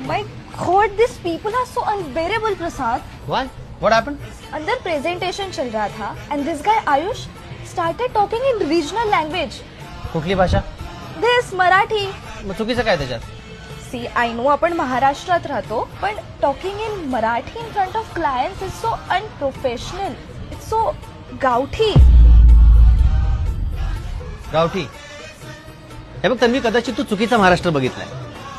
My God, these people are so unbearable, Prasad. What happened? अंदर presentation चल रहा था and this guy Ayush started talking in regional language. कुठली भाषा? This Marathi. मग चुकीचं काय त्याच्यात? See, I know आपण महाराष्ट्रात राहतो, पण talking in Marathi in front of clients is so unprofessional. It's so गावठी. गावठी. हे बघ तन्वी, कदाचित तू चुकीचा महाराष्ट्र बघितलाय.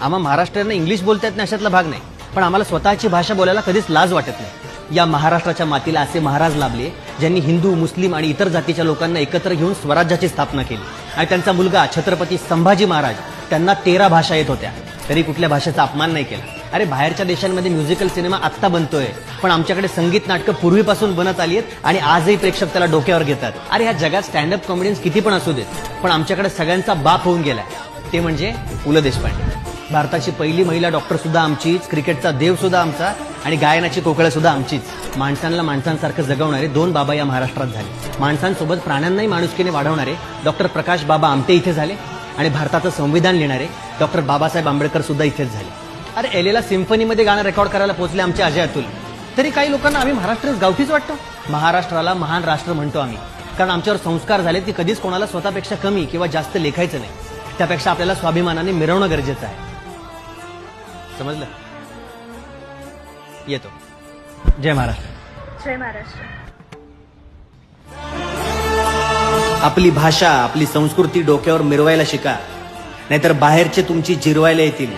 आम्हा महाराष्ट्रीयांना इंग्लिश बोलता येत नाही अशातला भाग नाही, पण आम्हाला स्वतःची भाषा बोलायला कधीच लाज वाटत नाही. या महाराष्ट्राच्या मातीला असे महाराज लाभले ज्यांनी हिंदू, मुस्लिम आणि इतर जातीच्या लोकांना एकत्र घेऊन स्वराज्याची स्थापना केली. आणि त्यांचा मुलगा छत्रपती संभाजी महाराज, त्यांना 13 भाषा येत होत्या, तरी कुठल्या भाषेचा अपमान नाही केला. अरे बाहेरच्या देशांमध्ये म्युझिकल सिनेमा आत्ता बनतोय, पण आमच्याकडे संगीत नाटकं पूर्वीपासून बनत आली आहेत आणि आजही प्रेक्षक त्याला डोक्यावर घेतात. अरे ह्या जगात स्टँडअप कॉमेडियन्स किती पण असू देत, पण आमच्याकडे सगळ्यांचा बाप होऊन गेलाय, ते म्हणजे पु ल देशपांडे. भारताची पहिली महिला डॉक्टर सुद्धा आमचीच, क्रिकेटचा देव सुद्धा आमचा आणि गायनाची कोकळं सुद्धा आमचीच. माणसांना माणसांसारखं जगवणारे 2 बाबा या महाराष्ट्रात झाले. माणसांसोबत प्राण्यांनाही माणुसकीने वाढवणारे डॉक्टर प्रकाश बाबा आमटे इथे झाले आणि भारताचं संविधान लिहिणारे डॉक्टर बाबासाहेब आंबेडकर सुद्धा इथेच झाले. अरे एलेला सिम्फनीमध्ये गाणं रेकॉर्ड करायला पोहोचले आमचे अजय अतुल. तरी काही लोकांना आम्ही महाराष्ट्र गावठीच वाटतो. महाराष्ट्राला महान राष्ट्र म्हणतो आम्ही, कारण आमच्यावर संस्कार झाले की कधीच कोणाला स्वतःपेक्षा कमी किंवा जास्त लेखायचं नाही. त्यापेक्षा आपल्याला स्वाभिमानाने मिरवणं गरजेचं आहे. समजलं? येतो. जय महाराष्ट्र. जय महाराष्ट्र. आपली भाषा, आपली संस्कृती डोक्यावर मिरवायला शिका, नाहीतर बाहेरचे तुमची जिरवायला येतील.